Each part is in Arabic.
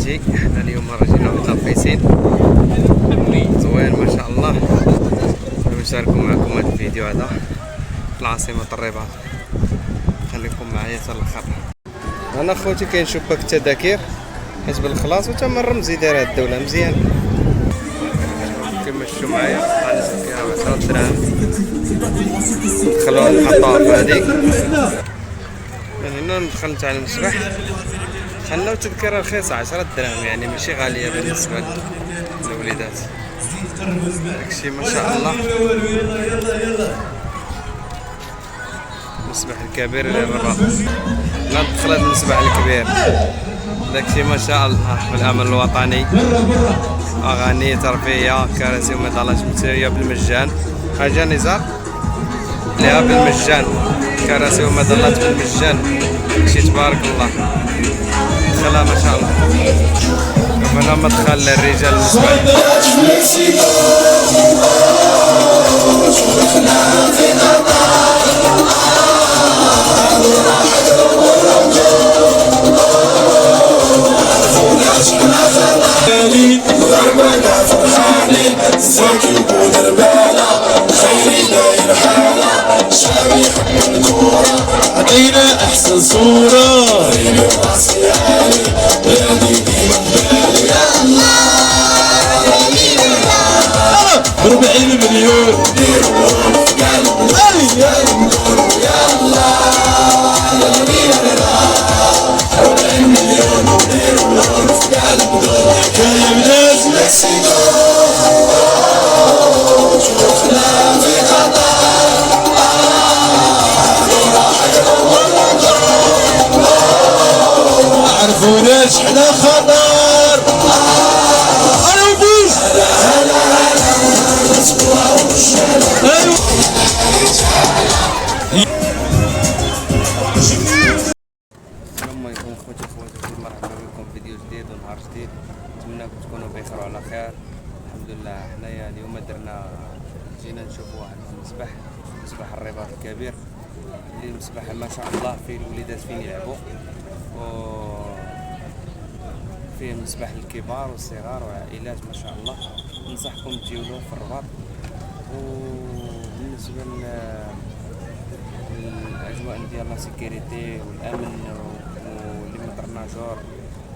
خوتي، حنا اليوم راجعين لواحد لابيسين زوين ما شاء الله. نشاركو معكم هذا الفيديو هذا في العاصمة الرباط، خليكم معايا حتى الاخر. انا خوتي كاين شباك التذاكر حزب الخلاص وتم الرمزي داير هاد الدولة مزيان كما شفتوا معايا. غنزيد فيها 10 دراهم دخلوها نحطوها في هادي. من هنا ندخل نتعلم السباح، دخلنا وتذكرة رخيصة 10 دراهم، يعني ماشي غالية بالنسبة للوليدات. داكشي ما شاء الله. المسبح الكبير للرباط، لا دخلت المسبح الكبير. داكشي ما شاء الله. بالامن الوطني، اغاني ترفيهيه، كراسي ومظلات متساويه بالمجان. حاجه نزار ليها بالمجان، كراسي ومظلات بالمجان. داكشي تبارك الله. دخلها ما شاء الله. هنا مدخل للرجال المسبح. عطينا احسن صورة راسي عالي بلادي ديما ببالي يا الله 40 مليون ديروا في قلبي يا الله 40 مليون ديروا في قلبي حكاية بناس مكسيكو شوفنا في خطر عرفوناش حنا خطر انا وبوش السلام عليكم خوتي مرحبا بكم في فيديو جديد ونهار جديد. نتمنىكم تكونوا بخير وعلى خير. الحمد لله حنايا اليوم جينا نشوفوا واحد المسبح، مسبح الرباط الكبير، اللي المسبح ما شاء الله فيه الوليدات فين يلعبوا، فيه مسبح للكبار والصغار والعائلات ما شاء الله. ننصحكم تجيو له في الرباط. وبالنسبه للاجواء ديال لا سيكوريتي والامن ولي مطرناجور،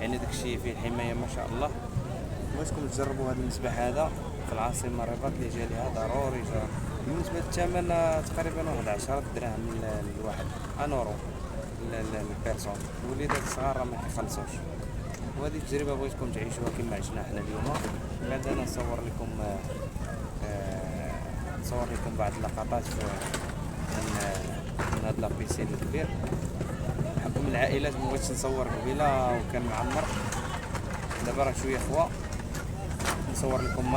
يعني داكشي فيه الحمايه ما شاء الله. بغيتكم تجربوا هذا المسبح هذا في العاصمه الرباط اللي جا ليها ضروري جا. بالنسبه للثمن تقريبا واحد 10 دراهم للواحد، انورو للبيرسون. الوليدات الصغار راه ما كيخلصوش. وهذه التجربه بغيتكم تعيشوها كما عشنا حنا اليوم. بعد انا نصور لكم بعض اللقطات من هذا لابيسين الكبير. بحكم العائلات ما بغيتش نصور قبيله وكان معمر، دابا راه شويه خوا. نصور لكم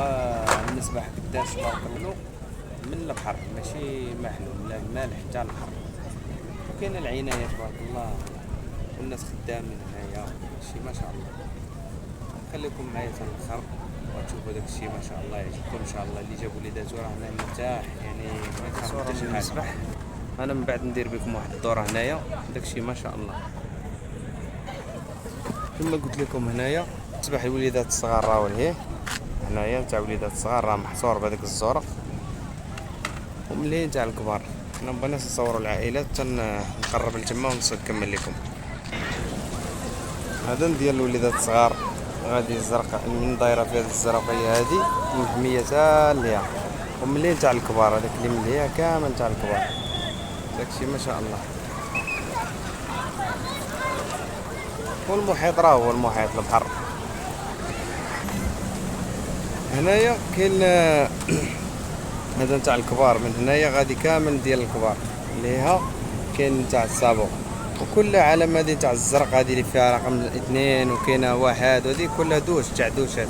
المسبح قداش تبارك الله من البحر، ماشي محلول لا المالح حتى البحر. وكاين العنايه تبارك الله والناس خدامين هنايا، شي ما شاء الله. خليكم معايا حتى الاخر وتشوفوا داك الشيء ما شاء الله يعجبكم ان شاء الله. اللي جابوا وليداتو راه هنا مرتاح، يعني ما يخاف حتى شي حاجه. انا من بعد ندير بكم واحد الدوره هنايا، داك الشيء ما شاء الله. كما قلت لكم هنايا مسبح الوليدات الصغار راهو لهيه هنايا، تاع وليدات الصغار راه محصور بهذيك الزوره، ومليين تاع الكبار. حنا بغينا نصوروا العائلات نقرب لتما ونكمل لكم. هذا ديال الوليدات الصغار، غادي الزرقاء من دايره في هذه الزرقيه هذه محميه حتى ليها، ومليين تاع الكبار. هذاك اللي من ليها كامل تاع الكبار، داكشي ما شاء الله. والمحيط راه هو المحيط البحر. هنايا كاين هذا تاع الكبار، من هنايا غادي كامل ديال الكبار. ليها كاين تاع الصابو، وكل علم هذه تاع الزرق هذه اللي فيها رقم 2 وكاينه 1، وهذه كلها دوش تاع دوشات.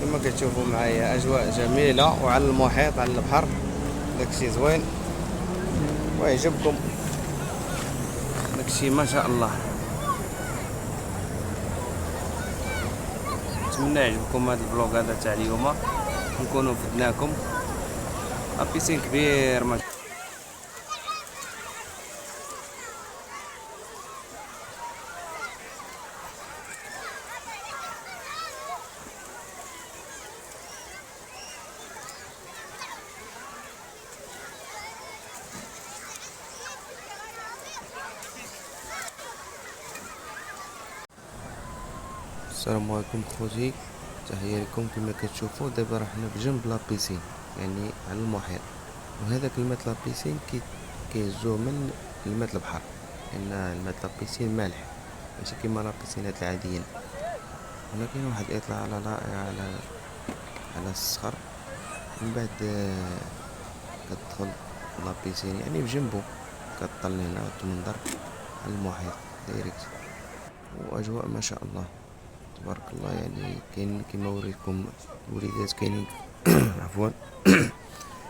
كما كتشوفوا معايا اجواء جميله وعلى المحيط على البحر، داكشي زوين ويعجبكم داكشي ما شاء الله. نتمنى يعجبكم هذا الفلوق هذا تاع اليوم، نكونوا فدناكم. بيسين كبير ما السلام عليكم خوتي، تحية لكم. كما كتشوفوا دابا راه حنا بجنب لابيسين، يعني على المحيط، وهذاك الماء لابيسين كيهزوه من الماء البحر، لان الماء لابيسين مالح ماشي كيما لابيسينات العاديين. هنا كاين واحد الاطلاع على الصخر، من بعد كتدخل لابيسين يعني بجنبو، كطل هنا وتمنظر على المحيط دايركت، واجواء ما شاء الله تبارك الله. يعني كاين كيما وريتكم الوليدات كاينين عفوا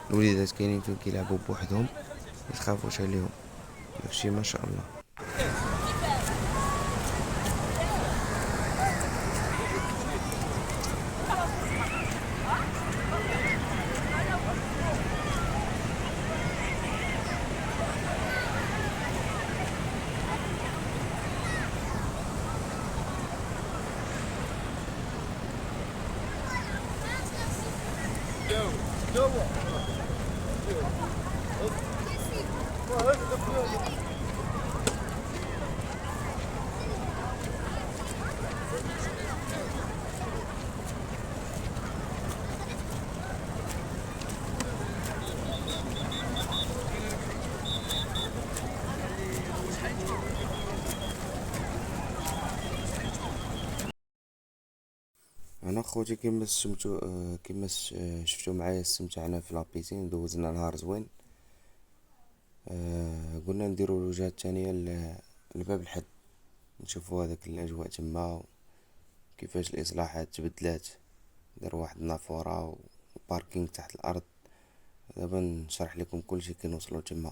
الوليدات كاينين فين كيلعبوا بوحدهم، متخافوش عليهم، داكشي ما شاء الله. انا خوتي كيما سمتو كيما شفتو معايا، استمتعنا في لابيسين، دوزنا نهار زوين. قلنا نديرو الوجهة الثانية لباب الحد، نشوفو هذاك الاجواء تما، كيفاش الاصلاحات تبدلات، داروا واحد النافورة وباركينغ تحت الارض. دابا نشرح لكم كلشي كي نوصلو تما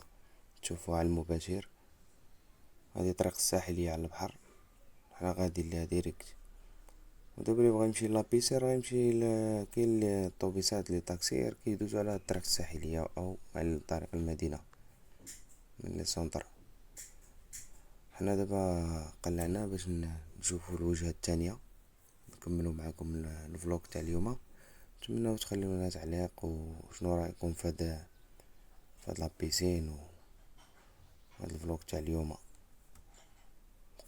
تشوفوه على المباشر. هذه طريق الساحلية على البحر، حنا غادي ليها ديريكت. ودابا اللي بغا يمشي لابيسين راه يمشي كاين الطوبيسات لي طاكسير كيدوزو على الطريق الساحلية او على طريق المدينة من لي سونطر. حنا دابا قلعنا باش نشوفو الوجهة الثانية، نكملو معاكم الفلوق تاع اليوم. نتمنىو تخليونا تعليق وشنو رايكم في هاد لابيسين وهاد الفلوق تاع اليوم.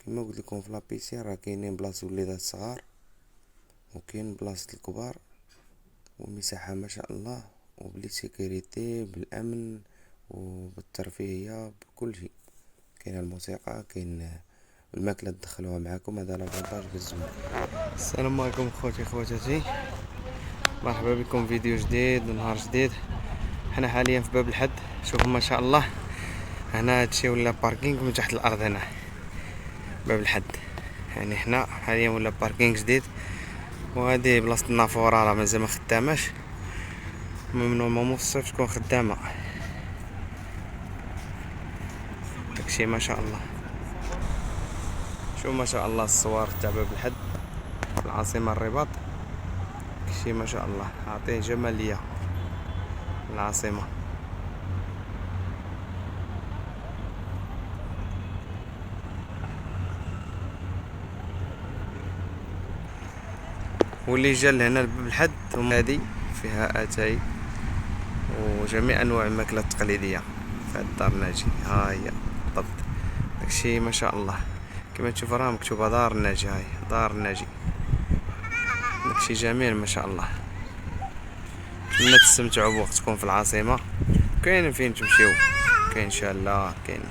كما قلت لكم في لابيسين راه كاينين بلاصه وليدات الصغار وكاين بلاصه الكبار، والمساحه ما شاء الله، وبلي سيكوريتي بالامن وبالترفيهيه بكل شيء. كاين الموسيقى، كاين الماكله تدخلوها معاكم، هذا لافونتاج بالزوين. السلام عليكم خوتي خواتاتي، مرحبا بكم في فيديو جديد ونهار جديد. حنا حاليا في باب الحد، شوفوا ما شاء الله، هنا هادشي ولا باركينغ من تحت الارض. هنا باب الحد، يعني حنا حاليا ولا باركينغ جديد، وهذه بلاصه النافوره راه مازال ما خداماش، نورمالمون في الصيف تكون خدامه. داكشي ما شاء الله. شوف ما شاء الله الصور تاع باب الحد في العاصمه الرباط، داكشي ما شاء الله، عطيه جماليه العاصمه. واللي جا لهنا لباب الحد هذه فيها اتاي وجميع انواع الماكله التقليديه في هاد الدار الناجي. ها هي بالضبط، داكشي ما شاء الله. كما تشوف راه مكتوبه دار الناجي، هاي دار الناجي، داكشي جميل ما شاء الله. نتمنى تستمتعوا بوقتكم في العاصمه. كاين فين تمشيو، كاين شاله، كاين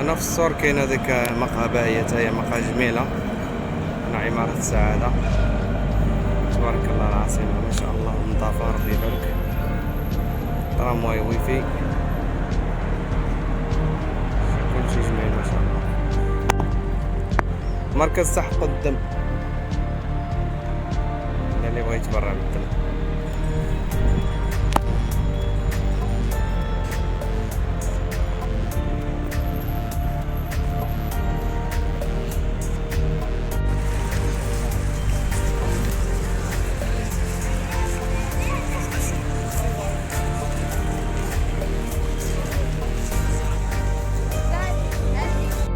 هنا في السور كاين هذيك مقهى باهية، هي مقهى جميلة، هنا عمارة السعادة، تبارك الله العاصمة ما شاء الله، النظافة ربي يبارك، ترامواي ويفي، كلشي جميل ما شاء الله. مركز صح قدام اللي بغا يتبرع بالدم.